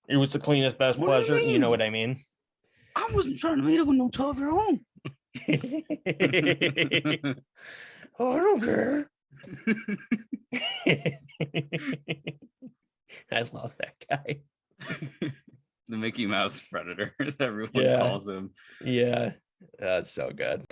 It was the cleanest, best What do you pleasure. You know mean? what I mean? I wasn't trying to meet up with no 12-year-old. Oh, I don't care. I love that guy. The Mickey Mouse Predator, as everyone Yeah. calls him. Yeah. That's so good.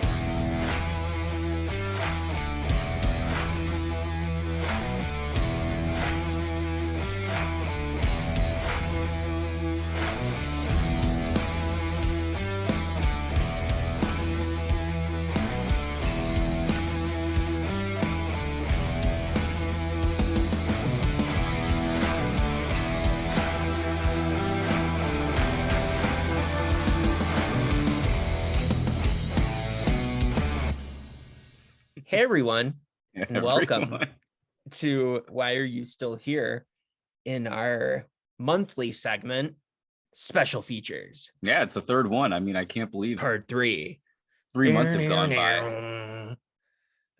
Hey, everyone, and welcome Everyone. to Why Are You Still Here in our monthly segment, Special Features, Yeah, it's the third one. I mean, I can't believe Part 3. 3 months have gone by.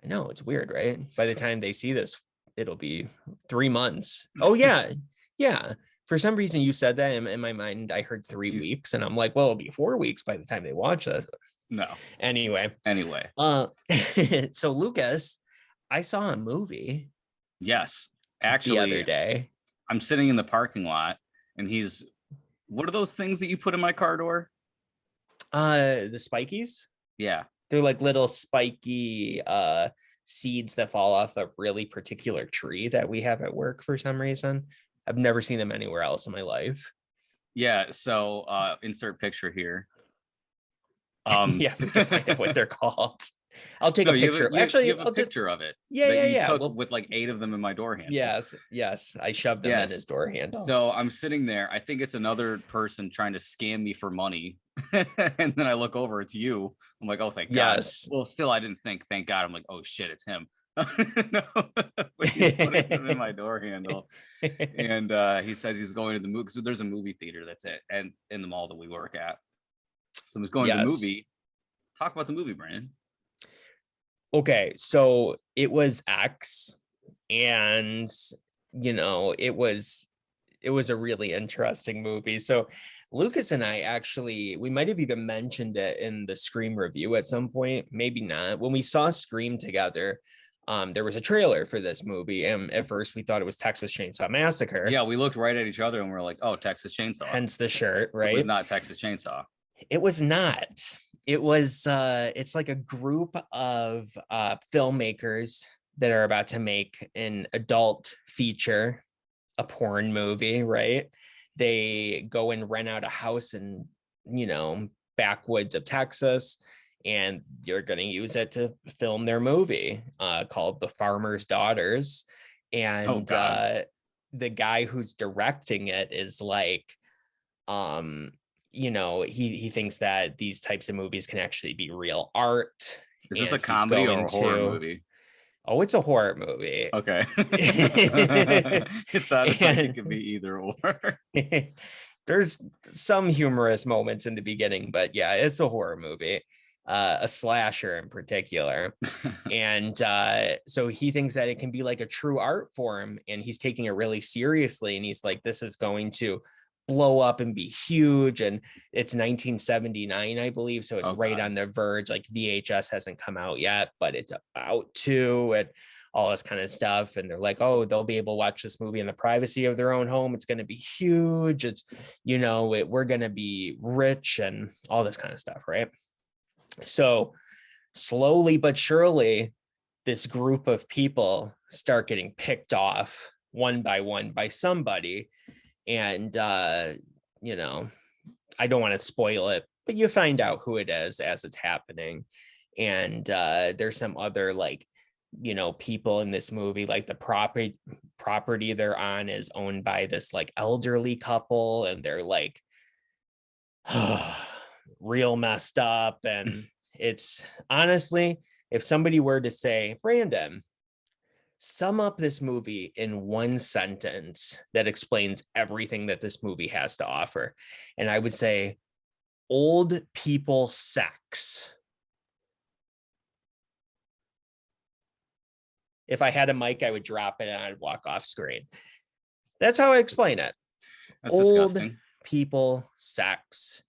I know, it's weird, right? By the time they see this, it'll be 3 months. Oh, yeah. Yeah. For some reason, you said that in my mind. I heard 3 weeks, and I'm like, well, it'll be 4 weeks by the time they watch this. No. Anyway, Anyway, so Lucas, I saw a movie yes. the other Actually, day. I'm sitting in the parking lot and he's, what are those things that you put in my car door? The spikies, Yeah. they're like little spiky seeds that fall off a really particular tree that we have at work for some reason. I've never seen them anywhere else in my life. Yeah. So insert picture here. Yeah, we can find out what they're called. I'll take No, a picture. you Actually, have a I'll just picture of it yeah, that yeah, you yeah. took Well, with like 8 of them in my door handle. yes. I shoved them in Yes. his door handle. So I'm sitting there. I think it's another person trying to scam me for money. And then I look over, it's you. I'm like, oh, thank God. Yes. Well, still, I didn't think, thank God. I'm like, oh shit, it's him. No, but he's putting them in my door handle. And he says he's going to the movie. So there's a movie theater that's it, and in the mall that we work at. So he's going to the Yes. movie. Talk about the movie, Brandon. Okay, so it was X, and it was a really interesting movie. So Lucas and I actually, we might have even mentioned it in the Scream review at some point, maybe not. When we saw Scream together, there was a trailer for this movie, and at first we thought it was Texas Chainsaw Massacre, Yeah, we looked right at each other and we're like, oh, Texas Chainsaw. hence the shirt, It was right? not Texas Chainsaw. It was not. It was it's like a group of filmmakers that are about to make an adult feature, a porn movie, right? They go and rent out a house in, backwoods of Texas, and you're going to use it to film their movie called The Farmer's Daughters. Oh And God. the guy who's directing it is like, um, he thinks that these types of movies can actually be real art, Is this a and he's comedy or going a horror to, movie? oh, it's a horror movie. Okay. It sounded like it And could be either or. there's some humorous moments in the beginning, but yeah, it's a horror movie, a slasher in particular. And so he thinks that it can be like a true art form, and he's taking it really seriously. And he's like, this is going to blow up and be huge. And it's 1979, I believe. So it's Oh right God. on the verge. Like VHS hasn't come out yet, but it's about to, and all this kind of stuff. And they're like, oh, they'll be able to watch this movie in the privacy of their own home. It's going to be huge. It's, we're going to be rich and all this kind of stuff. Right. So slowly but surely, this group of people start getting picked off one by one by somebody. And, I don't want to spoil it, but you find out who it is as it's happening. And there's some other, like, people in this movie, like the property they're on is owned by this like elderly couple, and they're like real messed up. And it's honestly, if somebody were to say, Brandon, sum up this movie in one sentence that explains everything that this movie has to offer, and I would say old people sex. If I had a mic, I would drop it and I'd walk off screen. That's how I explain it. That's Old disgusting. people sex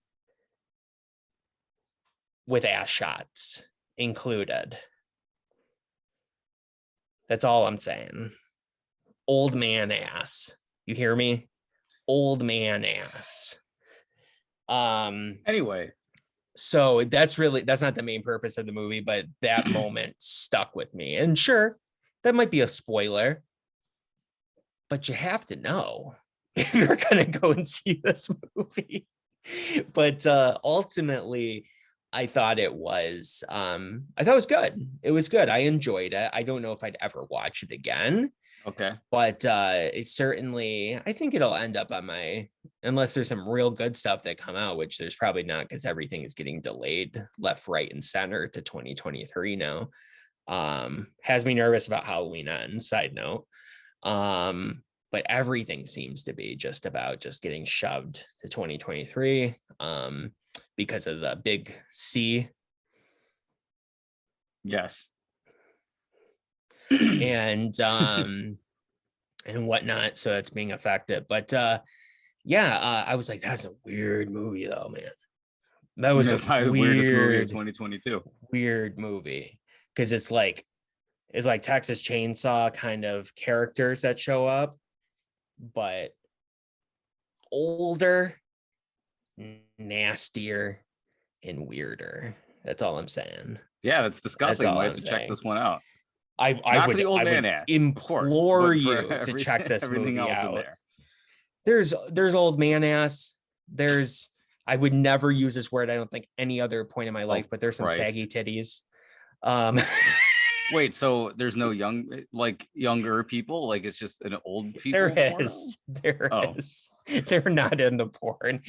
with ass shots included. That's all I'm saying. Old man ass. You hear me? Old man ass. Anyway, So that's not the main purpose of the movie, but that moment stuck with me. And sure, that might be a spoiler, but you have to know if you're gonna go and see this movie. But ultimately, I thought it was good. It was good. I enjoyed it. I don't know if I'd ever watch it again, okay. but it's certainly, I think it'll end up on my, unless there's some real good stuff that come out, which there's probably not, because everything is getting delayed left, right, and center to 2023 now. Has me nervous about Halloween Ends, side note. But everything seems to be just about just getting shoved to 2023 because of the big C. Yes. And whatnot. So it's being affected. But I was like, that's a weird movie though, man. That was probably the weirdest movie of 2022. Weird movie. Because it's like Texas Chainsaw kind of characters that show up, but older, nastier, and weirder. That's all I'm saying. Yeah, that's disgusting. I might have to check this one out. I would implore you to check this movie out. There's old man ass. I would never use this word, I don't think, any other point in my life, but there's some saggy titties. Wait, so there's no younger people? Like it's just an old people? There is. They're not in the porn.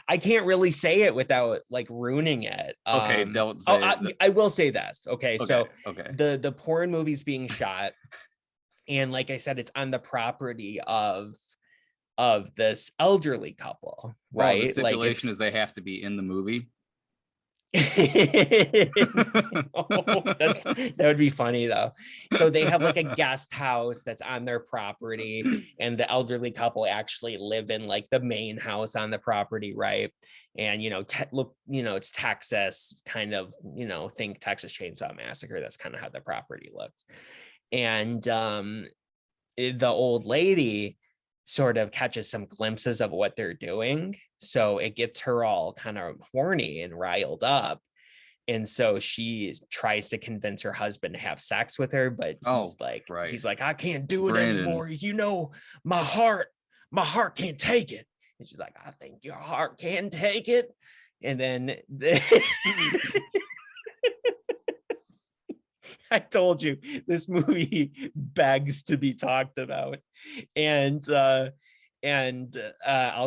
I can't really say it without like ruining it. Okay, don't say I will say this. Okay, so the porn movie's being shot, and like I said, it's on the property of this elderly couple, right? The stipulation is they have to be in the movie. That would be funny though. So they have like a guest house that's on their property, and the elderly couple actually live in like the main house on the property, right? And it's Texas, kind of, think Texas Chainsaw Massacre. That's kind of how the property looks. And the old lady sort of catches some glimpses of what they're doing. So it gets her all kind of horny and riled up. And so she tries to convince her husband to have sex with her, but he's like, I can't do it anymore. My heart can't take it. And she's like, I think your heart can take it. And then I told you this movie begs to be talked about. And I'll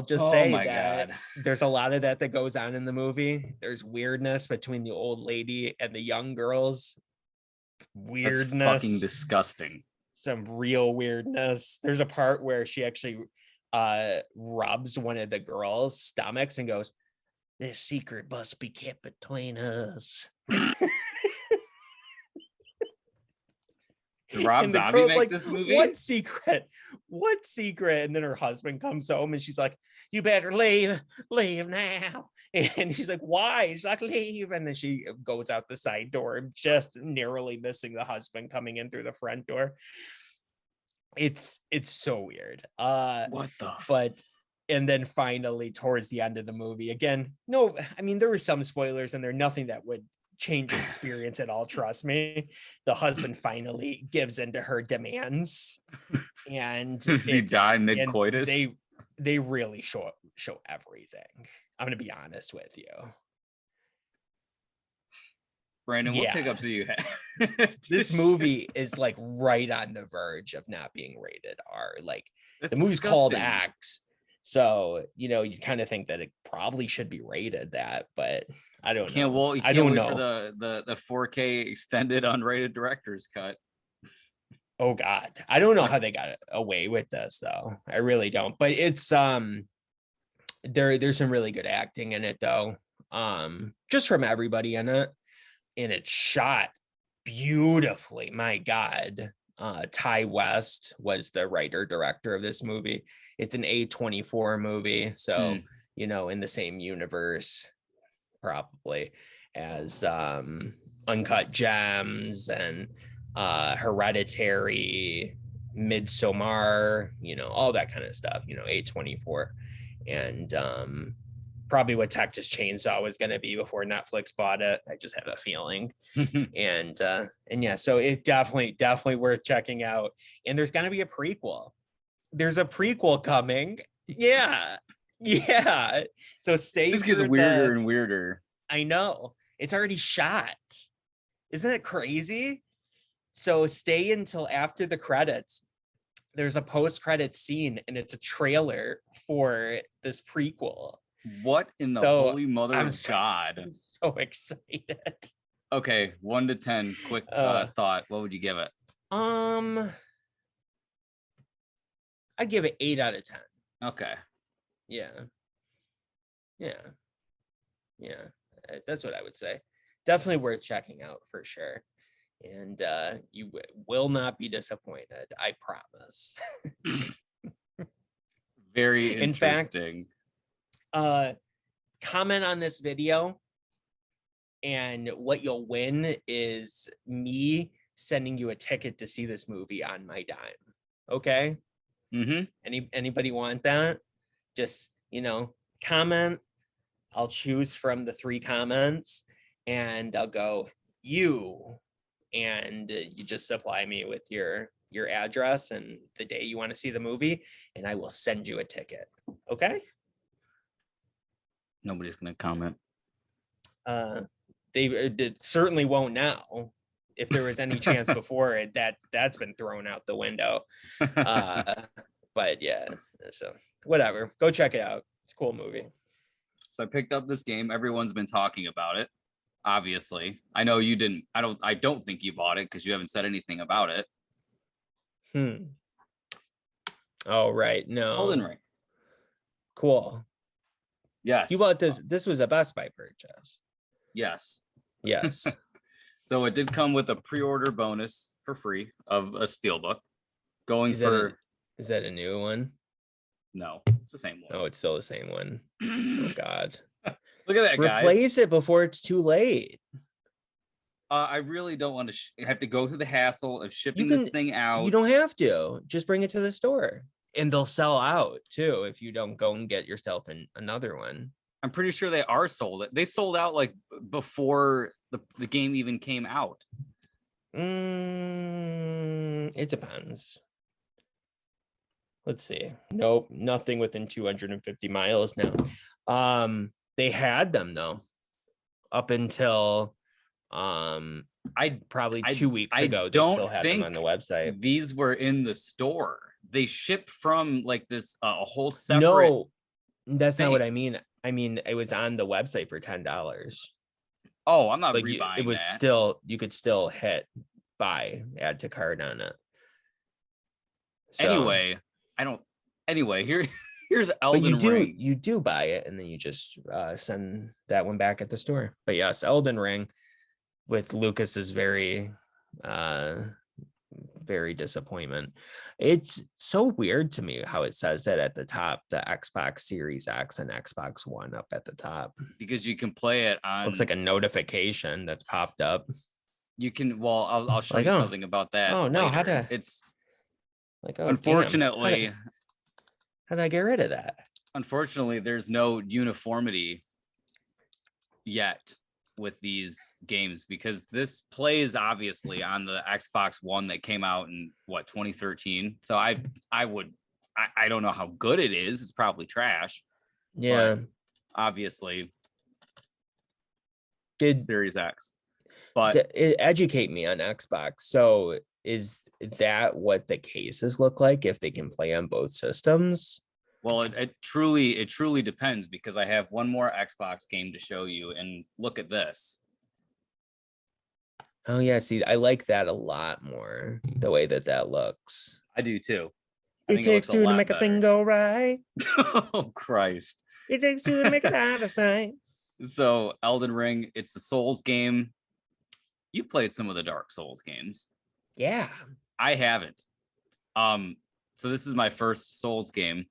just say that there's a lot of that goes on in the movie. There's weirdness between the old lady and the young girls. Weirdness. That's fucking disgusting. Some real weirdness. There's a part where she actually rubs one of the girls' stomachs and goes, "This secret must be kept between us." Rob Zombie make this movie? What secret? And then her husband comes home and she's like, you better leave now. And she's like, why? She's like, leave. And then she goes out the side door, just narrowly missing the husband coming in through the front door. It's so weird. And then finally towards the end of the movie, again, no, I mean, there were some spoilers and there, nothing that would change your experience at all, trust me. The husband finally gives into her demands, and he died mid-coitus. They really show everything. I'm gonna be honest with you, Brandon. What pickups do you have? This movie is like right on the verge of not being rated R. Like, the movie's called X, so you kind of think that it probably should be rated that, but I don't know. I don't know for the 4K extended unrated director's cut. Oh God, I don't know how they got away with this though. I really don't. But it's there's some really good acting in it though. Just from everybody in it, and it's shot beautifully. My God, Ty West was the writer director of this movie. It's an A24 movie, so in the same universe probably as Uncut Gems and Hereditary, Midsommar, all that kind of stuff, A24. And probably what Texas Chainsaw was going to be before Netflix bought it. I just have a feeling. and yeah, so it definitely worth checking out. And there's going to be a prequel. There's a prequel coming. Yeah. So stay. This gets weirder and weirder. I know. It's already shot. Isn't that crazy? So stay until after the credits. There's a post-credit scene, and it's a trailer for this prequel. What in the holy mother of God? I'm so excited. Okay, 1 to 10. Quick thought. What would you give it? I'd give it 8 out of 10. Okay. Yeah. That's what I would say. Definitely worth checking out for sure. And you will not be disappointed. I promise. Very interesting. In fact, comment on this video, and what you'll win is me sending you a ticket to see this movie on my dime. Okay? Anybody want that? Just, comment. I'll choose from the 3 comments, and I'll go, you, and you just supply me with your address and the day you want to see the movie, and I will send you a ticket. Okay? Nobody's gonna comment. They certainly won't now. If there was any chance before it, that's been thrown out the window. But yeah, so whatever. Go check it out. It's a cool movie. So I picked up this game. Everyone's been talking about it. Obviously, I know you didn't. I don't think you bought it because you haven't said anything about it. Oh right, no. Elden Ring. Cool. Yes. You bought this. This was a Best Buy purchase. Yes. So it did come with a pre-order bonus for free of a steelbook. Is that a new one? No, it's the same one. Oh, it's still the same one. Oh God. Look at that, guys. Replace it before it's too late. I really don't want to have to go through the hassle of shipping this thing out. You don't have to. Just bring it to the store. And they'll sell out too if you don't go and get yourself another one. I'm pretty sure they are sold. They sold out like before the game even came out. It depends. Let's see. Nope, nothing within 250 miles now. They had them though, up until probably 2 weeks ago. They still had them on the website. These were in the store. They shipped from like this a whole separate. No, that's not what I mean. I mean, it was on the website for $10. Oh, I'm not like rebuying it was that. Still, you could still hit buy, add to cart on it. So, here's Elden Ring. You do buy it, and then you just send that one back at the store. But yes, Elden Ring with Lucas's very disappointment. It's so weird to me how it says that at the top, the Xbox Series X and Xbox One up at the top, because you can play it on. Looks like a notification that's popped up. You can. Well, I'll show you something about that. Oh no, later. It's like, unfortunately. How did I get rid of that? Unfortunately, there's no uniformity yet with these games, because this plays obviously on the Xbox One that came out in 2013. So I don't know how good it is. It's probably trash. Yeah, obviously did Series X, but educate me on Xbox. So is that what the cases look like if they can play on both systems? Well, it truly depends, because I have one more Xbox game to show you, and look at this. Oh yeah, see, I like that a lot more, the way that looks. I do too. It takes two to make a thing go right. Oh Christ. It takes two to make it out of sight. So Elden Ring, it's the Souls game. You played some of the Dark Souls games. Yeah. I haven't. So this is my first Souls game.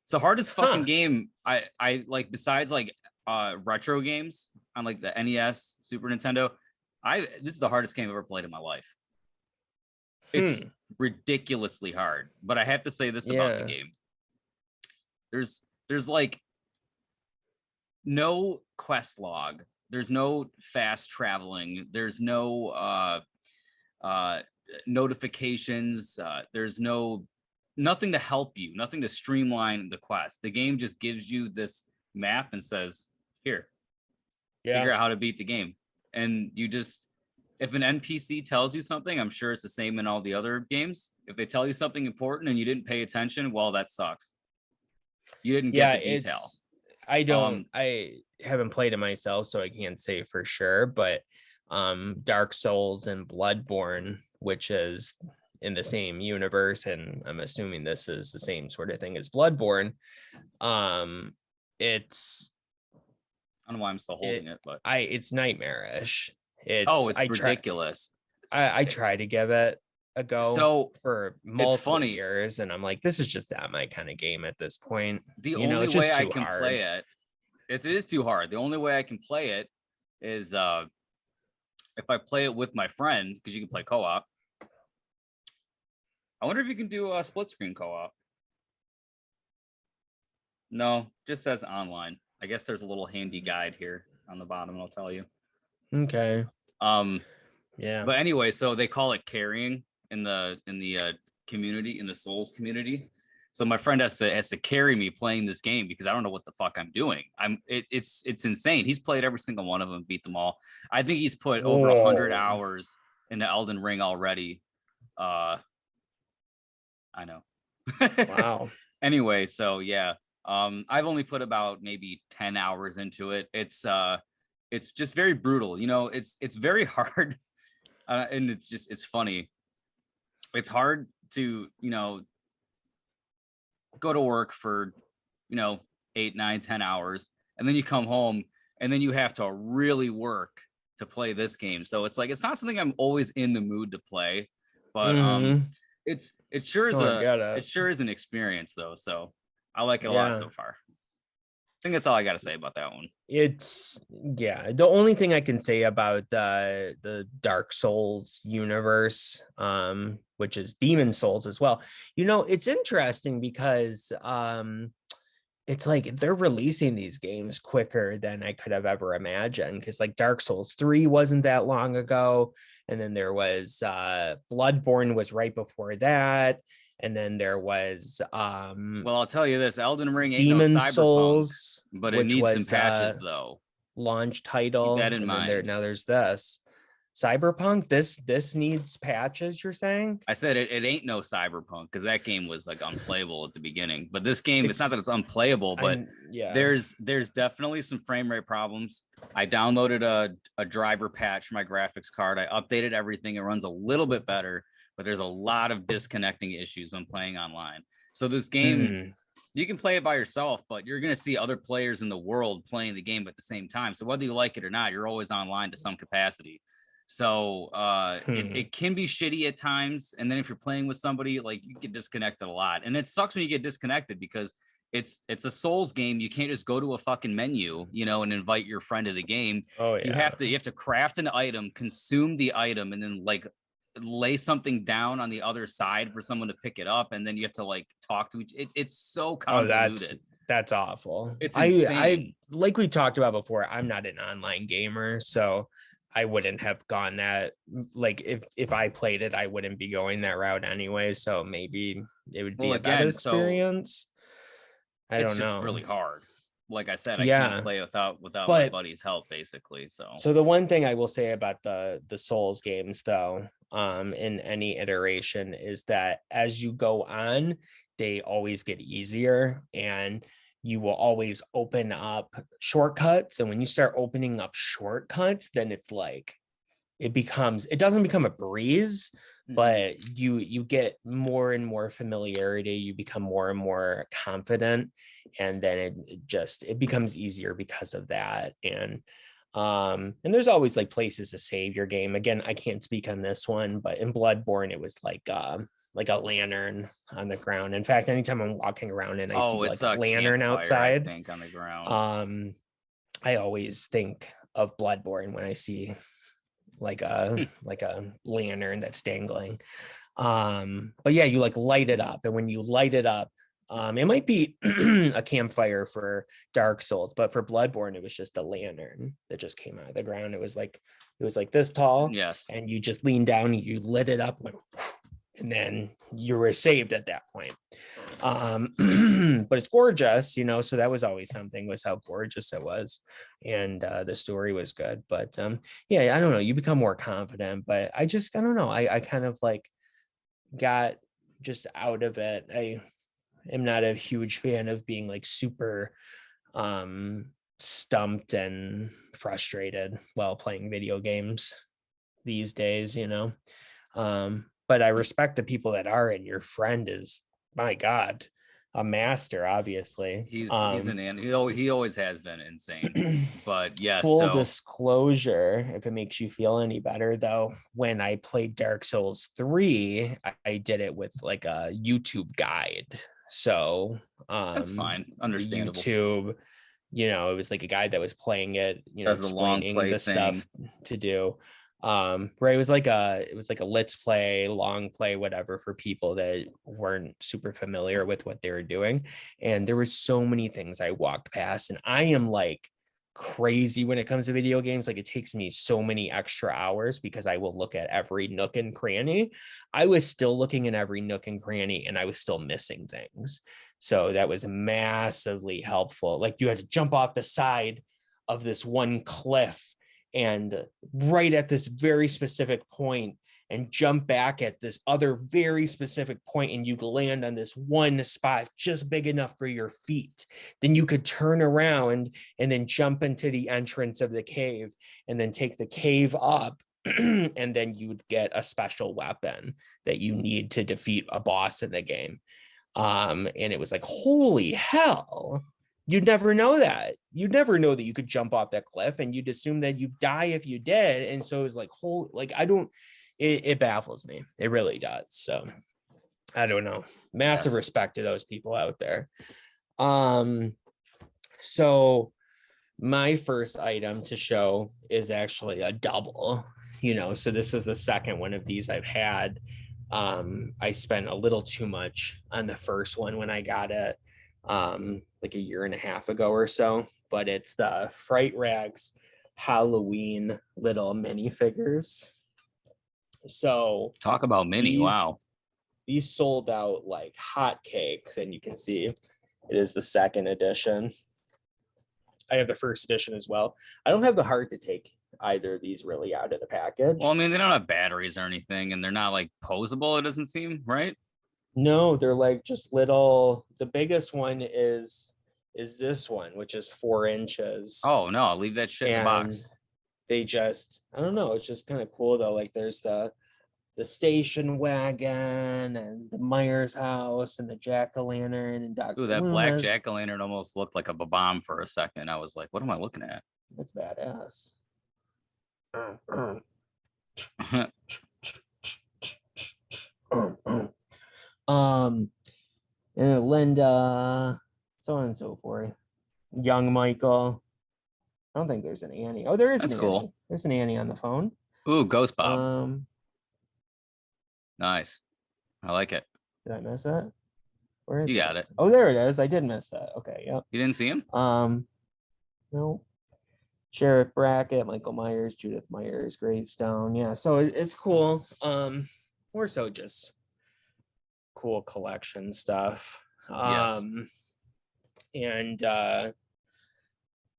It's the hardest fucking game I like, besides like retro games on like the NES, Super Nintendo. This is the hardest game I've ever played in my life. It's ridiculously hard, but I have to say this about the game. There's like no quest log. There's no fast traveling. There's no notifications. There's nothing to help you, nothing to streamline the quest. The game just gives you this map and says, here, figure out how to beat the game. And you just, if an NPC tells you something, I'm sure it's the same in all the other games. If they tell you something important and you didn't pay attention, well, that sucks. You didn't get the detail. I haven't played it myself, so I can't say for sure, but Dark Souls and Bloodborne, which is in the same universe, and I'm assuming this is the same sort of thing as Bloodborne. It's, I don't know why I'm still holding it, but it's nightmarish. It's ridiculous. I try to give it a go for multiple years, and I'm like, this is just not my kind of game at this point. The only way I can play it, it is too hard. The only way I can play it is if I play it with my friend, because you can play co-op. I wonder if you can do a split screen co-op. No, just says online. I guess there's a little handy guide here on the bottom, and I'll tell you. Okay. Yeah. But anyway, so they call it carrying in the community, in the Souls community. So my friend has to carry me playing this game because I don't know what the fuck I'm doing. It's insane. He's played every single one of them, beat them all. I think he's put over 100 hours into Elden Ring already. I know. Wow. Anyway, so yeah. I've only put about maybe 10 hours into it. It's just very brutal. You know, it's very hard. And it's funny. It's hard to, go to work for, 8, 9, 10 hours. And then you come home and then you have to really work to play this game. So it's like, it's not something I'm always in the mood to play, but it sure is an experience though. So I like it a lot so far. I think that's all I got to say about that one. The only thing I can say about the Dark Souls universe, which is Demon Souls as well, it's interesting because it's like they're releasing these games quicker than I could have ever imagined, because like Dark Souls 3 wasn't that long ago, and then there was Bloodborne was right before that. And then there was well, I'll tell you this, Elden Ring ain't Demon no Cyberpunk, Souls, but it needs some patches though. Launch title. Keep that in mind. Now there's this Cyberpunk. This needs patches, you're saying? I said it ain't no Cyberpunk because that game was like unplayable at the beginning. But this game, it's not that it's unplayable, but there's definitely some frame rate problems. I downloaded a driver patch for my graphics card. I updated everything. It runs a little bit better. But there's a lot of disconnecting issues when playing online. So this game, you can play it by yourself, but you're going to see other players in the world playing the game at the same time. So whether you like it or not, you're always online to some capacity. So it can be shitty at times. And then if you're playing with somebody, like, you get disconnected a lot. And it sucks when you get disconnected because it's a Souls game. You can't just go to a fucking menu, and invite your friend to the game. Oh yeah. You have to craft an item, consume the item, and then like lay something down on the other side for someone to pick it up, and then you have to like talk to each. It's so convoluted. That's awful. It's insane. I like we talked about before, I'm not an online gamer, so I wouldn't have gone that, like, if I played it, I wouldn't be going that route anyway. So maybe it would be a better experience. I don't know. It's just really hard. Like I said, I can't play without my buddy's help, basically. So the one thing I will say about the Souls games, though, in any iteration, is that as you go on, they always get easier, and you will always open up shortcuts. And when you start opening up shortcuts, then it's like it doesn't become a breeze, but you get more and more familiarity. You become more and more confident, and then it becomes easier because of that. And And there's always like places to save your game. Again, I can't speak on this one, but in Bloodborne, it was like a lantern on the ground. In fact, anytime I'm walking around and I see it's like a a lantern campfire, I outside, think, on the ground. I always think of Bloodborne when I see like a lantern that's dangling. But yeah, you like light it up, and when you light it up, it might be a campfire for Dark Souls, but for Bloodborne, it was just a lantern that just came out of the ground. It was like this tall, Yes. and you just leaned down and you lit it up, and then you were saved at that point. But it's gorgeous, you know, so that was always something, was how gorgeous it was, and the story was good. But yeah, I don't know, you become more confident, but I don't know, I kind of like got just out of it. I am not a huge fan of being like super stumped and frustrated while playing video games these days, you know. But I respect the people that are, and your friend is, my God, a master, obviously. He's he always has been insane. But yes, Full disclosure, if it makes you feel any better, though, when I played Dark Souls 3, I did it with like a YouTube guide. So that's fine, understandable. YouTube, you know, it was like a guy that was playing it, you know, That's the long explaining play the thing. stuff to do. Where it was like a let's play, long play, whatever, for people that weren't super familiar with what they were doing. And there were so many things I walked past, and I am like crazy when it comes to video games. Like, it takes me so many extra hours because I will look at every nook and cranny. I was still looking in every nook and cranny, and I was still missing things. So that was massively helpful. Like, you had to jump off the side of this one cliff, and right at this very specific point, and jump back at this other very specific point, and you land on this one spot just big enough for your feet. Then you could turn around and then jump into the entrance of the cave, and then take the cave up, and then you would get a special weapon that you need to defeat a boss in the game. And it was like, holy hell, you'd never know that. You'd never know that you could jump off that cliff, and you'd assume that you die if you did. And so it was like, it baffles me. It really does. So I don't know. Massive respect to those people out there. So my first item to show is actually a double, you know, so this is the second one of these I've had. I spent a little too much on the first one when I got it, like a year and a half ago or so, but it's the Fright Rags Halloween little minifigures. So talk about mini. Wow. These sold out like hotcakes, and you can see it is the second edition. I have the first edition as well. I don't have the heart to take either of these really out of the package. Well, I mean, they don't have batteries or anything, and they're not like posable, it doesn't seem, right? No, they're like just little. The biggest one is this one, which is 4 inches. Oh no, I'll leave that shit in the box. They just, I don't know, it's just kind of cool though. Like, there's the station wagon, and the Myers house, and the jack-o'-lantern, and Dr. Ooh, that Loomis. black jack-o'-lantern almost looked like a bomb for a second. I was like, what am I looking at? That's badass. And Linda, so on and so forth. Young Michael. I don't think there's an Annie. Oh, there is. That's cool. Annie. There's an Annie on the phone. Ooh, Ghost Bob. Nice. I like it. Did I miss that? Where is you got it? Oh, there it is. I did miss that. Okay, yep. You didn't see him? No. Sheriff Brackett, Michael Myers, Judith Myers, Gravestone. Yeah, so it's cool. More so just cool collection stuff. Yes. And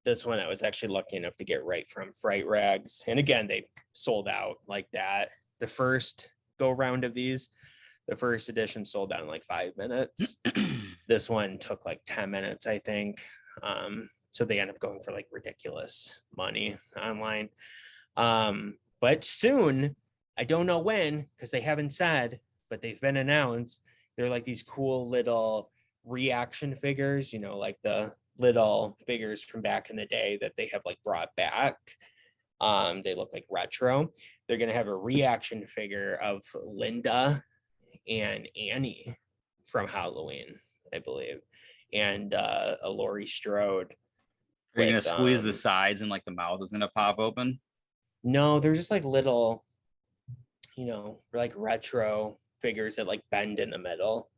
this one I was actually lucky enough to get right from Fright Rags. And again, they sold out like that. The first go round of these, the first edition sold out in like 5 minutes. This one took like 10 minutes, I think. So they end up going for like ridiculous money online. But soon, I don't know when, because they haven't said, but they've been announced. They're like these cool little reaction figures, like the little figures from back in the day that they have like brought back. They look like retro. They're gonna have a reaction figure of Linda and Annie from Halloween, I believe, and a Laurie Strode Are you gonna with squeeze the sides and like the mouth is gonna pop open? no, they're just like little, like retro figures that like bend in the middle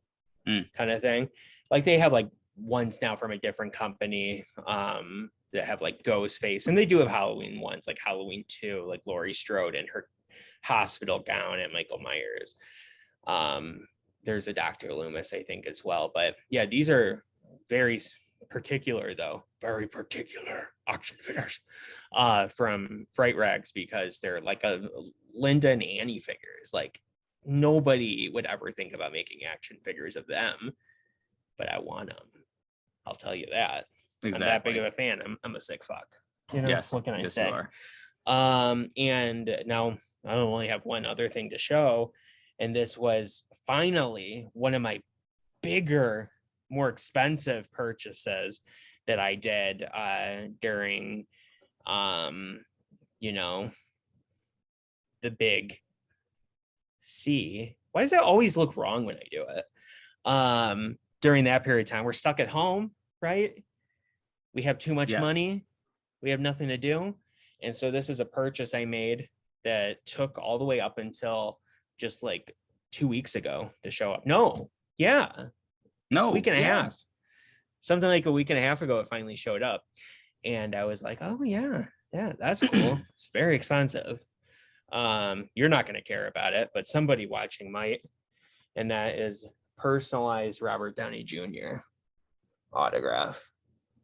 kind of thing. Like they have like ones now from a different company that have like ghost face, and they do have Halloween ones, like Halloween 2, like Laurie Strode in her hospital gown and Michael Myers. There's a Dr. Loomis, I think, as well. But yeah, these are very particular, though, very particular auction figures from Fright Rags, because they're like a Linda and Annie figures. Like nobody would ever think about making action figures of them, but I want them. I'll tell you that. Exactly. I'm that big of a fan. I'm a sick fuck. Yes. What can I yes, say? You are. And now I only have one other thing to show, and this was finally one of my bigger, more expensive purchases that I did during the big C. Why does that always look wrong when I do it? During that period of time, we're stuck at home, right? We have too much money. We have nothing to do. And so this is a purchase I made that took all the way up until just like 2 weeks ago to show up. Week and a half. Something like a week and a half ago, it finally showed up. And I was like, oh yeah, that's cool. It's very expensive. You're not going to care about it, but somebody watching might. And that is personalized Robert Downey Jr. autograph.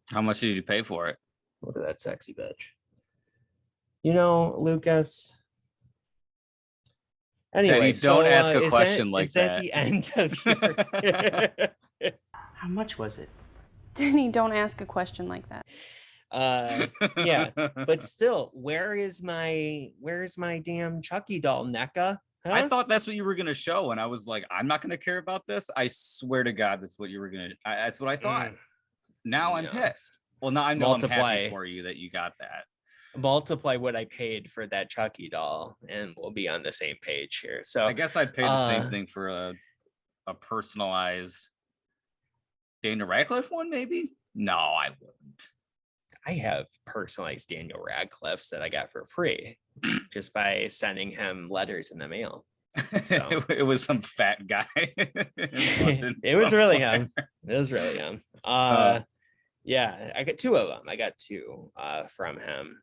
How much did you pay for it? Look at that sexy bitch. Lucas. Anyway, Danny, don't ask a question like that. Is that the end of your... How much was it? Danny, don't ask a question like that. Yeah, but still, where's my damn Chucky doll, NECA? Huh? I thought that's what you were gonna show, and I was like, I'm not gonna care about this. I swear to God, that's what you were gonna. That's what I thought. Now I'm pissed. Well, now I know I'm happy for you that you got that. Multiply what I paid for that Chucky doll, and we'll be on the same page here. So I guess I'd pay the same thing for a personalized Daniel Radcliffe one, maybe. No, I wouldn't. I have personalized Daniel Radcliffe's that I got for free just by sending him letters in the mail. So. It was some fat guy. It was really him. It was really him. Yeah, I got 2 of them. I got 2 from him.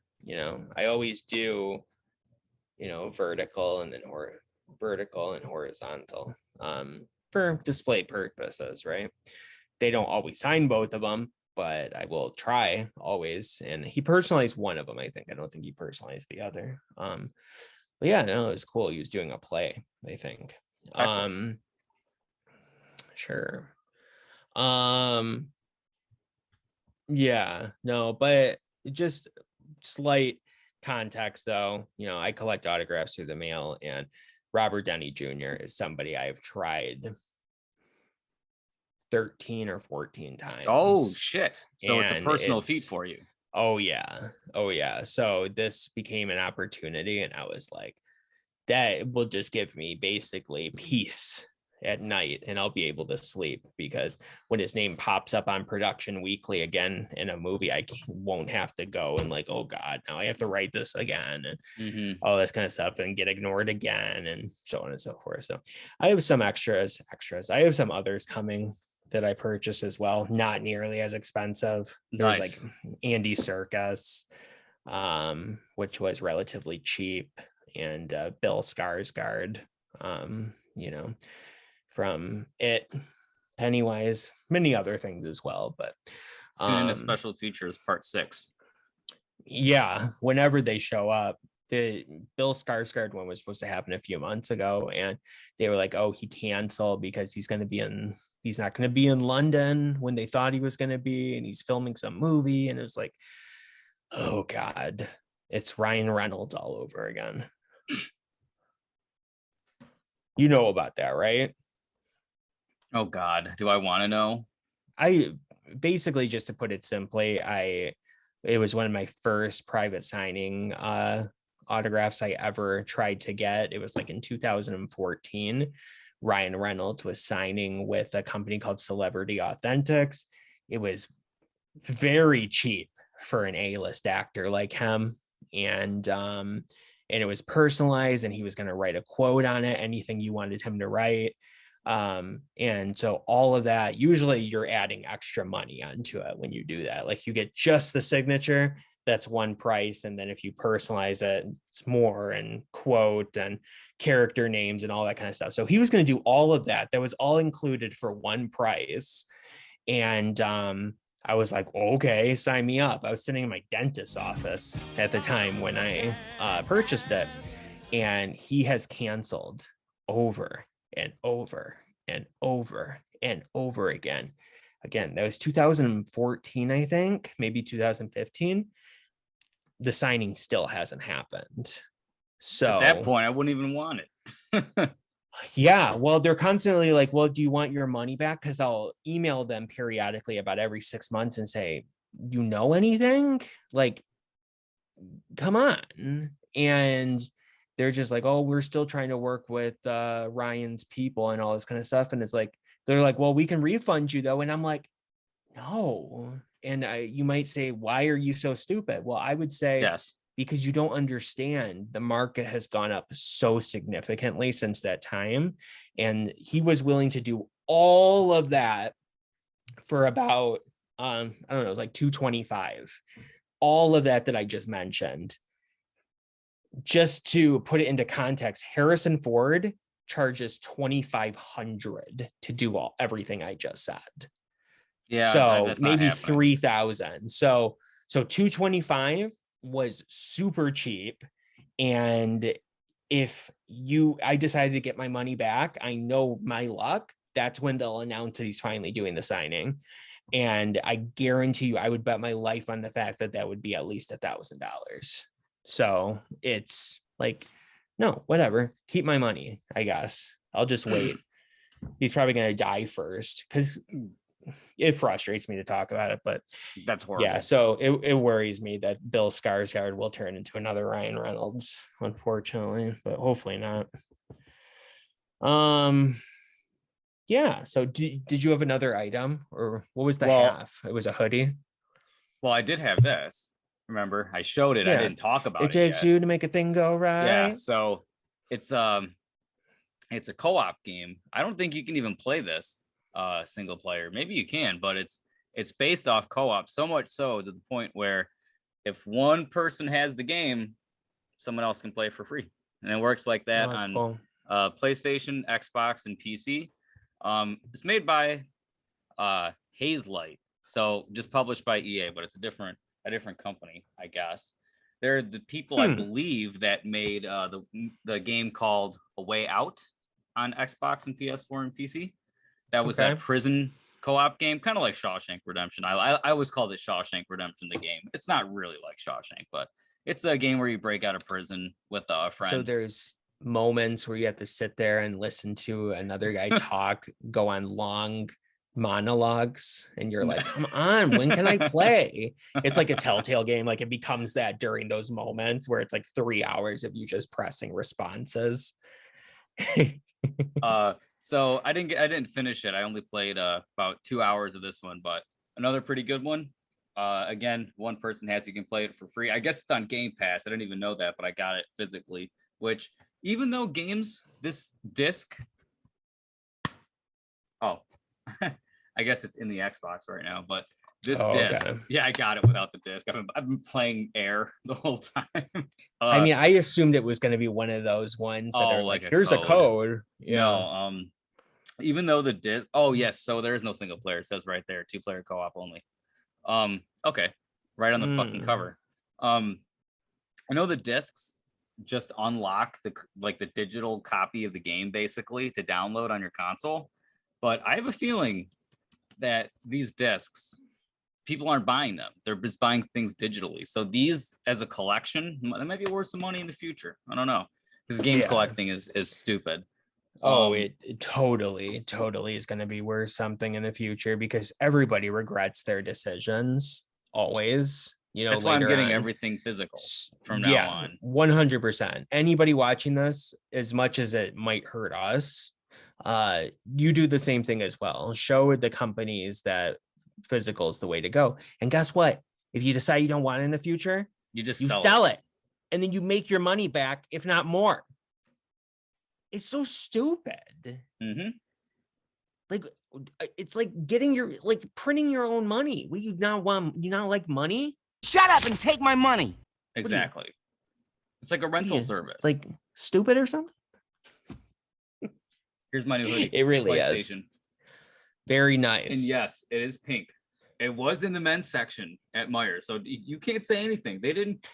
I always do, vertical and then vertical and horizontal for display purposes, right? They don't always sign both of them, but I will try always. And he personalized one of them, I think. I don't think he personalized the other. But yeah, no, it was cool. He was doing a play, I think. Sure. Yeah, no, but just slight context though. I collect autographs through the mail, and Robert Downey Jr. is somebody I've tried 13 or 14 times. Oh shit. So it's a personal feat for you. Oh yeah. So this became an opportunity, and I was like, that will just give me basically peace at night, and I'll be able to sleep, because when his name pops up on Production Weekly again in a movie, I won't have to go and like, oh God, now I have to write this again and all this kind of stuff and get ignored again and so on and so forth. So I have some extras. I have some others coming that I purchased as well, not nearly as expensive. There's like Andy Serkis, which was relatively cheap, and Bill Skarsgård, from It, Pennywise, many other things as well. But tune in to Special Features Part 6. Yeah, whenever they show up. The Bill Skarsgård one was supposed to happen a few months ago, and they were like, oh, he canceled because he's not going to be in London when they thought he was going to be, and he's filming some movie. And it was like, oh God, it's Ryan Reynolds all over again. You know about that, right? Oh God, do I want to know? I basically, just to put it simply, it was one of my first private signing autographs I ever tried to get. It was like in 2014. Ryan Reynolds was signing with a company called Celebrity Authentics. It was very cheap for an A-list actor like him. And it was personalized, and he was going to write a quote on it, anything you wanted him to write. And so all of that, usually you're adding extra money onto it when you do that. Like you get just the signature, that's one price. And then if you personalize it, it's more, and quote and character names and all that kind of stuff. So he was going to do all of that. That was all included for one price. And I was like, okay, sign me up. I was sitting in my dentist's office at the time when I purchased it. And he has canceled over and over and over and over again. Again, that was 2014, I think, maybe 2015. The signing still hasn't happened. So at that point, I wouldn't even want it. yeah, well, they're constantly like, well, do you want your money back? Because I'll email them periodically about every 6 months and say, you know anything? Like, come on. And they're just like, oh, we're still trying to work with Ryan's people and all this kind of stuff. And it's like, they're like, well, we can refund you though. And I'm like, no. And you might say, why are you so stupid? Well, I would say, Yes. Because you don't understand, the market has gone up so significantly since that time. And he was willing to do all of that for about, I don't know, it was like 225. All of that I just mentioned. Just to put it into context, Harrison Ford charges $2,500 to do everything I just said. Yeah. So maybe 3,000. So 225 was super cheap. And if I decided to get my money back, I know my luck, that's when they'll announce that he's finally doing the signing. And I guarantee you, I would bet my life on the fact that would be at least $1,000. So it's like, no, whatever, keep my money, I guess. I'll just wait. He's probably going to die first, because it frustrates me to talk about it, but that's horrible. Yeah, so it worries me that Bill Skarsgård will turn into another Ryan Reynolds, unfortunately, but hopefully not. Yeah, so did you have another item, or what was the half? It was a hoodie. Well, I did have this. Remember, I showed it. Yeah. I didn't talk about it. It takes you to make a thing go right. Yeah, so it's a co-op game. I don't think you can even play this single player. Maybe you can, but it's based off co-op, so much so to the point where if one person has the game, someone else can play for free. And it works like that on cool. PlayStation, Xbox, and PC. It's made by Hazelight, so just published by EA, but it's a different company, I guess. They're the people, I believe, that made the game called A Way Out on Xbox and PS4 and PC. That was that prison co-op game, kind of like Shawshank Redemption. I always called it Shawshank Redemption, the game. It's not really like Shawshank, but it's a game where you break out of prison with a friend. So there's moments where you have to sit there and listen to another guy talk, go on long monologues, and you're like, come on, when can I play? It's like a Telltale game. Like it becomes that during those moments where it's like 3 hours of you just pressing responses. So I didn't finish it. I only played about 2 hours of this one, but another pretty good one. Again, one person you can play it for free. I guess it's on Game Pass. I didn't even know that, but I got it physically, which even though this disc, I guess it's in the Xbox right now, but this disc, yeah, I got it without the disc. I've been playing Air the whole time. I mean, I assumed it was going to be one of those ones that are like here's a code. Yeah. No, even though the disc, yes, so there is no single player. It says right there, 2-player co-op only. Okay, right on the fucking cover. I know the discs just unlock the digital copy of the game basically to download on your console, but I have a feeling that these discs, people aren't buying them. They're just buying things digitally. So these as a collection, they might be worth some money in the future. I don't know, because game collecting is stupid. Oh, it totally is going to be worth something in the future because everybody regrets their decisions always, That's why I'm later getting on. everything physical from now Yeah, on. 100%. Anybody watching this, as much as it might hurt us, you do the same thing as well. Show the companies that physical is the way to go. And guess what? If you decide you don't want it in the future, You just you sell it. And then you make your money back, if not more. It's so stupid. Mm-hmm. Like, it's like printing your own money. What do you not want? You not like money? Shut up and take my money. Exactly. It's like a rental service. Like stupid or something? Here's my new hoodie. It really is. Very nice. And yes, it is pink. It was in the men's section at Meijer, so you can't say anything. They didn't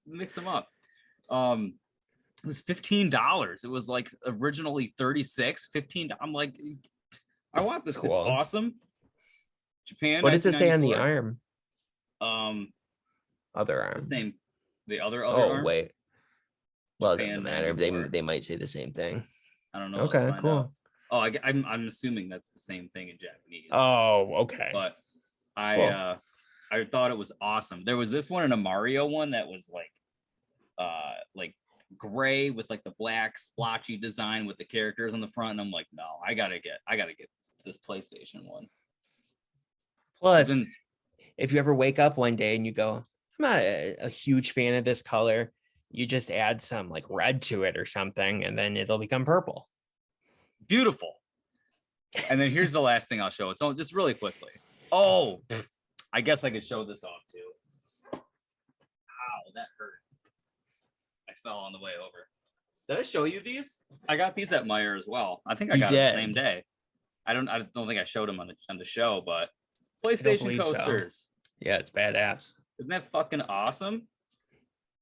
mix them up. It was $15. It was like originally $36, $15. I'm like, I want this. Cool. It's awesome. Japan. What does it say on the arm? Other arm. The same. The other arm. Oh wait. Well, it doesn't matter. They might say the same thing. I don't know. Okay, cool. Out. Oh, I'm assuming that's the same thing in Japanese. Oh, okay. But I thought it was awesome. There was this one and a Mario one that was like gray with like the black splotchy design with the characters on the front, and I'm like, no, I gotta get this PlayStation one. Plus, if you ever wake up one day and you go, I'm not a huge fan of this color, you just add some like red to it or something, and then it'll become purple. Beautiful. And then here's the last thing I'll show. It's all just really quickly. Oh, I guess I could show this off too. Ow, that hurt. I fell on the way over. Did I show you these? I got these at Meijer as well. I think I got them the same day. I don't think I showed them on the show, but PlayStation coasters. So. Yeah, it's badass. Isn't that fucking awesome?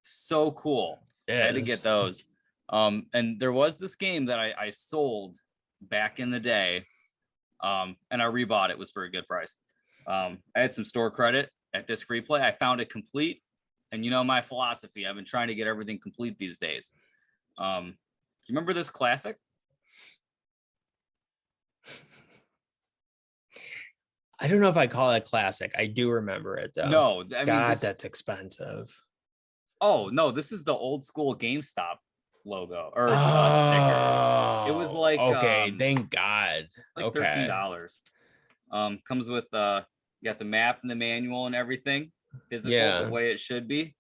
So cool. I had to get those. And there was this game that I sold back in the day. And I rebought it. It was for a good price. I had some store credit at Disc Replay. I found it complete. And you know my philosophy. I've been trying to get everything complete these days. Do you remember this classic? I don't know if I call it classic. I do remember it though. No, that's expensive. Oh no, this is the old school GameStop logo or sticker. It was like okay, thank God. Like $13. Comes with you got the map and the manual and everything. Physical the way it should be.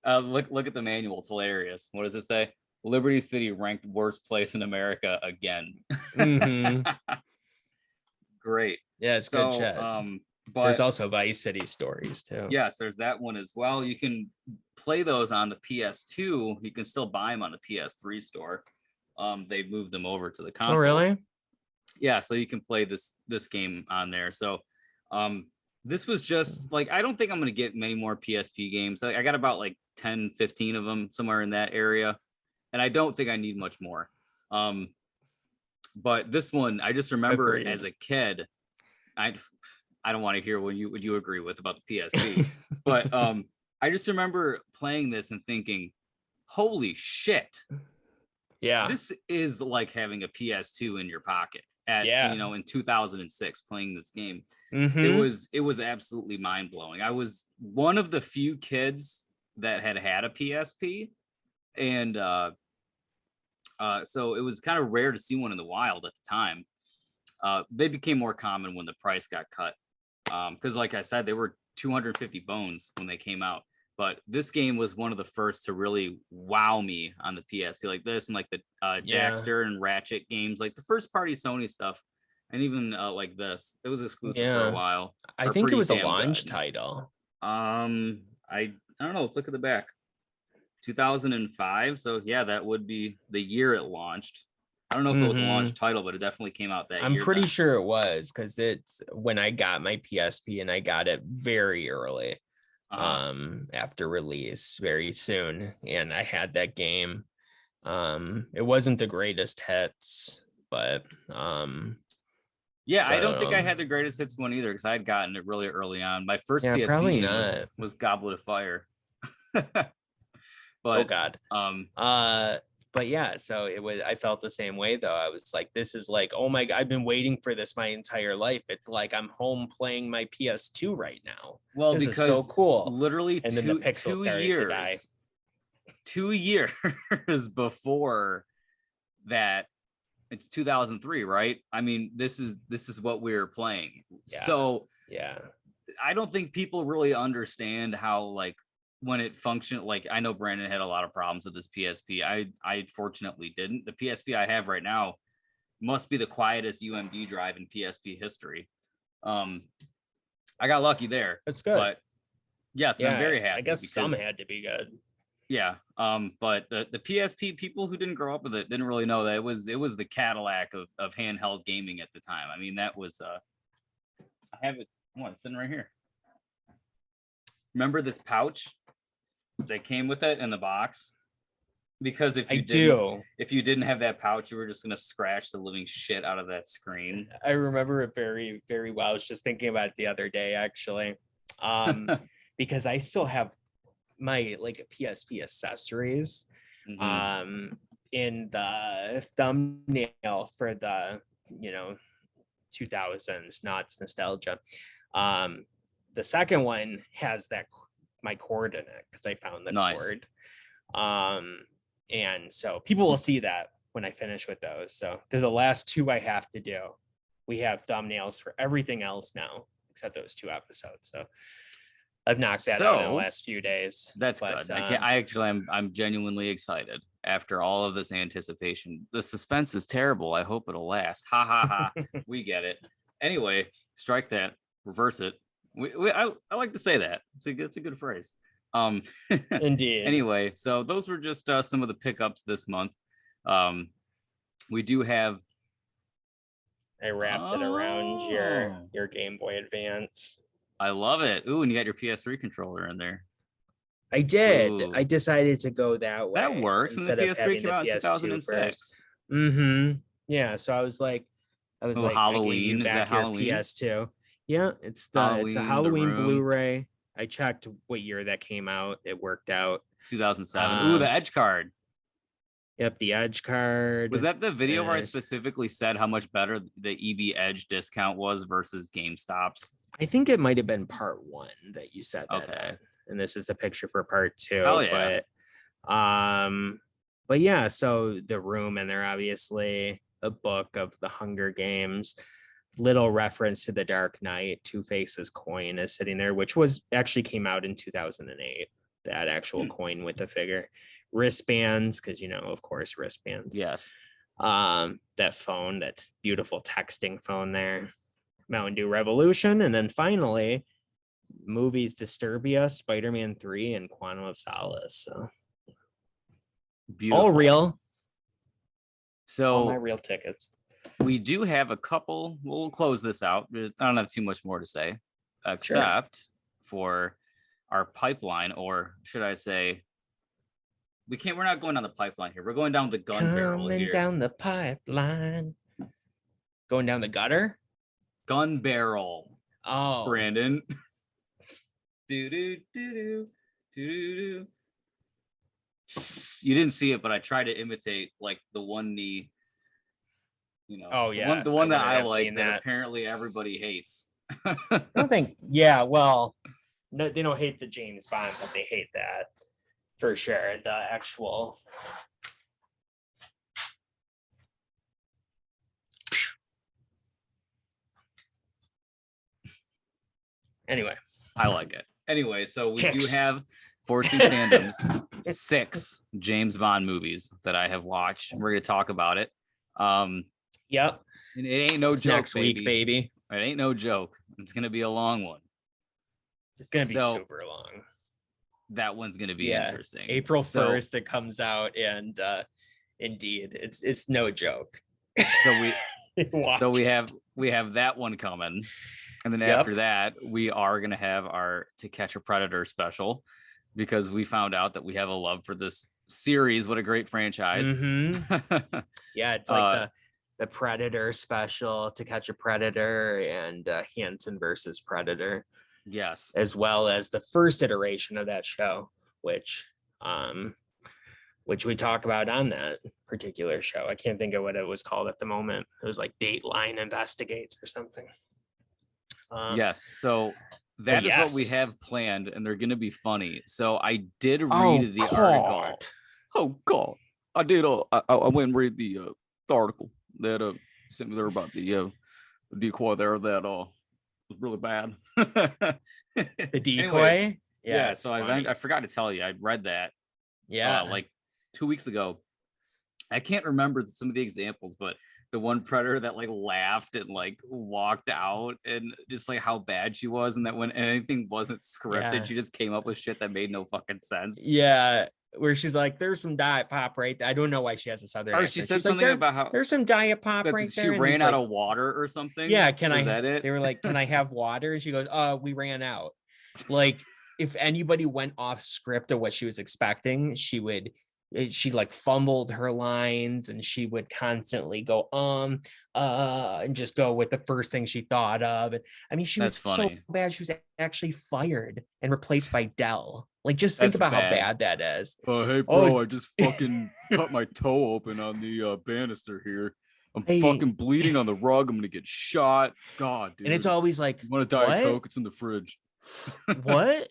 Look at the manual. It's hilarious. What does it say? Liberty City ranked worst place in America again. Mm-hmm. Great. Yeah, it's good shit. But there's also Vice City stories too. Yes, there's that one as well. You can play those on the PS2. You can still buy them on the PS3 store. They moved them over to the console. Oh, really? Yeah, so you can play this game on there. So this was just like, I don't think I'm going to get many more PSP games. I got about like 10, 15 of them somewhere in that area. And I don't think I need much more. But this one, I just remember as a kid, I don't want to hear what you agree with about the PSP, but I just remember playing this and thinking, holy shit. Yeah. This is like having a PS2 in your pocket in 2006 playing this game. Mm-hmm. It was absolutely mind blowing. I was one of the few kids that had a PSP, and so it was kind of rare to see one in the wild at the time. They became more common when the price got cut. Because like I said, they were 250 bones when they came out. But this game was one of the first to really wow me on the PSP, like this and like the Daxter and Ratchet games, like the first party Sony stuff, and even like this. It was exclusive for a while. I think it was a launch title. I don't know. Let's look at the back. 2005. So yeah, that would be the year it launched. I don't know if it was a launch title, but it definitely came out that year. I'm pretty sure it was, because it's when I got my PSP, and I got it very early after release, very soon, and I had that game. It wasn't the greatest hits, but yeah, so I don't think I had the greatest hits one either, because I had gotten it really early on. My first PSP game was Goblet of Fire. But, oh God. but yeah, so I felt the same way though. I was like, this is like, oh my God, I've been waiting for this my entire life. It's like I'm home playing my PS2 right now. Well, This because is so cool. literally And then the pixel started to die. 2 years before that, it's 2003, right? I mean, this is what we're playing. Yeah. So yeah, I don't think people really understand how, like, when it functioned. Like, I know Brandon had a lot of problems with this PSP. I fortunately didn't. The PSP I have right now must be the quietest UMD drive in PSP history. I got lucky there. that's good. But yes, yeah, I'm very happy. I guess because some had to be good. Yeah. But the PSP, people who didn't grow up with it didn't really know that it was the Cadillac of handheld gaming at the time. I mean, that was I have it. Come on, it's sitting right here. Remember this pouch that came with it in the box? Because if you didn't have that pouch, you were just gonna scratch the living shit out of that screen. I remember it very, very well. I was just thinking about it the other day, actually. Because I still have my like PSP accessories in the thumbnail for the 2000s Knots nostalgia. The second one has my cord in it because I found the cord. And so people will see that when I finish with those. So they're the last two I have to do. We have thumbnails for everything else now except those 2 episodes. So I've knocked that out in the last few days. That's good. I'm genuinely excited after all of this anticipation. The suspense is terrible. I hope it'll last. Ha ha ha. We get it. Anyway, strike that. Reverse it. I like to say that. It's a good phrase. Indeed. Anyway, so those were just some of the pickups this month. We do have. I wrapped it around your Game Boy Advance. I love it. Ooh, and you got your PS3 controller in there. I did. Ooh. I decided to go that way. That works. And the PS3 came out in 2006. Yeah. So I was like, Halloween. Is that Halloween? PS2. Yeah, it's a Halloween Blu-ray. I checked what year that came out. It worked out. 2007. Ooh, the Edge card. Yep, the Edge card. Was that the video where I specifically said how much better the EB Edge discount was versus GameStop's? I think it might have been part 1 that you said that. Okay. And this is the picture for part 2. Oh yeah. But yeah, so the room, and they're obviously a book of the Hunger Games. Little reference to the Dark Knight. Two-Face's coin is sitting there, which actually came out in 2008. That actual coin with the figure. Wristbands, because of course, wristbands. Yes. That phone, that beautiful texting phone there. Mountain Dew Revolution, and then finally movies Disturbia, Spider-Man 3, and Quantum of Solace. So beautiful. All real. So all my real tickets. We do have a couple. We'll close this out. I don't have too much more to say, except for our pipeline, or should I say, we're not going down the pipeline here. We're going down the gun barrel here. Down the pipeline. Going down the gutter? Gun barrel. Oh, Brandon. do do do do do do. You didn't see it, but I tried to imitate like the one knee. Oh yeah, the one that I like that apparently everybody hates. I don't think. Yeah, well, no, they don't hate the James Bond, but they hate that for sure. The actual. Anyway, I like it. Anyway, so we do have 14 fandoms, 6 James Bond movies that I have watched. We're going to talk about it. Yep. And it ain't no joke, next week, baby. It ain't no joke. It's going to be a long one. It's going to be super long. That one's going to be interesting. April 1st, it comes out, and indeed, it's no joke. So we have that one coming. And then after that, we are going to have our To Catch a Predator special, because we found out that we have a love for this series. What a great franchise. Mm-hmm. Yeah, it's like the Predator special, To Catch a Predator, and Hansen versus Predator. Yes. As well as the first iteration of that show, which which we talk about on that particular show. I can't think of what it was called at the moment. It was like Dateline Investigates or something. Yes. So that is what we yes. have planned, and they're going to be funny. So I did Oh, read the God. article. Oh God, I did. I went and read the article that sent me there about the decoy there that was really bad. The decoy. Anyways, Yeah. yeah. So I forgot to tell you, I read that. Yeah. Like 2 weeks ago. I can't remember some of the examples, but the one predator that like laughed and like walked out, and just like how bad she was, and that when anything wasn't scripted, she just came up with shit that made no fucking sense. Yeah, where she's like, "There's some diet pop right there." I don't know why she has a southern accent. She said she's something like, about how there's some diet pop that right she there. ran out of water or something. Yeah, can was I? That it? They were like, "Can I have water?" And she goes, we ran out." Like, if anybody went off script of what she was expecting, she like fumbled her lines, and she would constantly go and just go with the first thing she thought of. And I mean, she was so bad, she was actually fired and replaced by Dell. Like, just think about how bad that is. Hey bro, I just fucking cut my toe open on the banister here. I'm fucking bleeding on the rug. I'm gonna get shot. God, dude. And it's always like, you want a Diet Coke? It's in the fridge. What?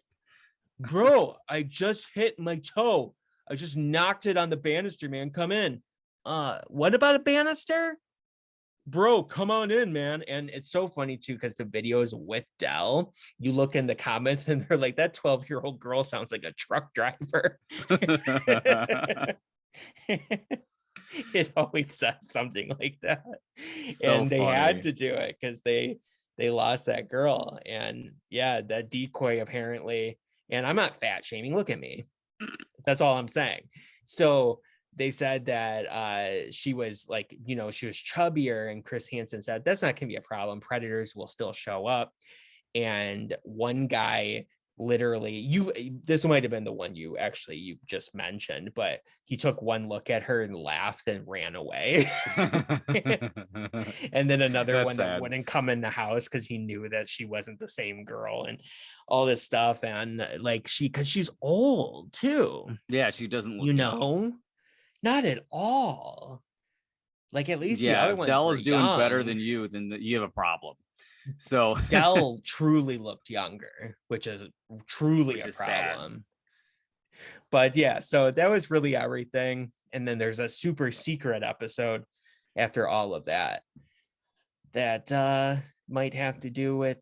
Bro, I just hit my toe. I just knocked it on the banister, man. Come in. What about a banister? Bro, come on in, man. And it's so funny too, because the video is with Dell. You look in the comments and they're like, that 12-year-old girl sounds like a truck driver. It always says something like that. So and they had to do it because they lost that girl. And yeah, that decoy apparently, and I'm not fat shaming, look at me. That's all I'm saying. So they said that she was like, she was chubbier, and Chris Hansen said that's not gonna be a problem. Predators will still show up. And one guy literally, this might have been the one you just mentioned, but he took one look at her and laughed and ran away. And then another one that wouldn't come in the house because he knew that she wasn't the same girl, and all this stuff. And like, because she's old too. Yeah, she doesn't look young. Not at all. Like, at least the other ones Dell is doing young. better than you, then you have a problem. So Dell truly looked younger, which is truly a problem. Sad. But yeah, so that was really everything. And then there's a super secret episode after all of that might have to do with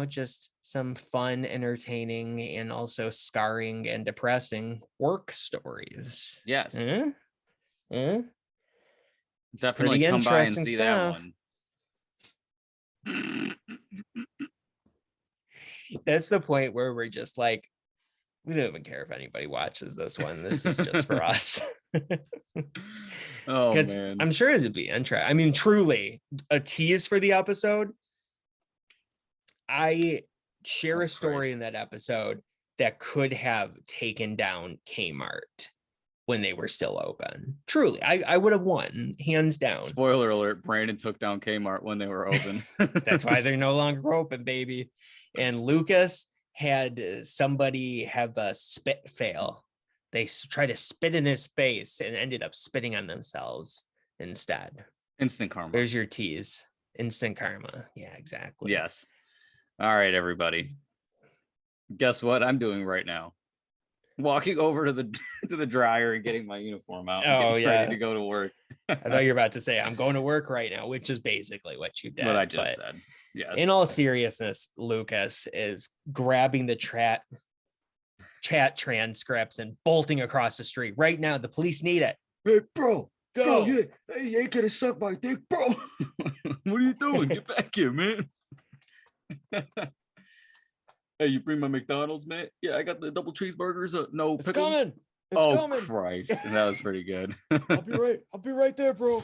just some fun, entertaining, and also scarring and depressing work stories. Yes. Definitely come by and see that one. That's the point where we're just like, we don't even care if anybody watches this one. This is just for us. Oh man, I'm sure it'd be interesting. I mean, truly, a tease for the episode. I share a story in that episode that could have taken down Kmart when they were still open. Truly, I would have won, hands down. Spoiler alert, Brandon took down Kmart when they were open. That's why they're no longer open, baby. And Lucas had somebody have a spit fail. They tried to spit in his face and ended up spitting on themselves instead. Instant karma. There's your tease. Instant karma. Yeah, exactly. Yes. All right, everybody. Guess what I'm doing right now? Walking over to the dryer and getting my uniform out. Ready to go to work. I thought you were about to say I'm going to work right now, which is basically what you did. What I just said. Yes. In all seriousness, Lucas is grabbing the chat transcripts and bolting across the street right now. The police need it. Hey, bro, go! Hey, you ain't gonna suck my dick, bro. What are you doing? Get back here, man. Hey, you bring my McDonald's, man? Yeah, I got the double cheeseburgers. No pickles. It's coming. Christ, that was pretty good. I'll be right there, bro.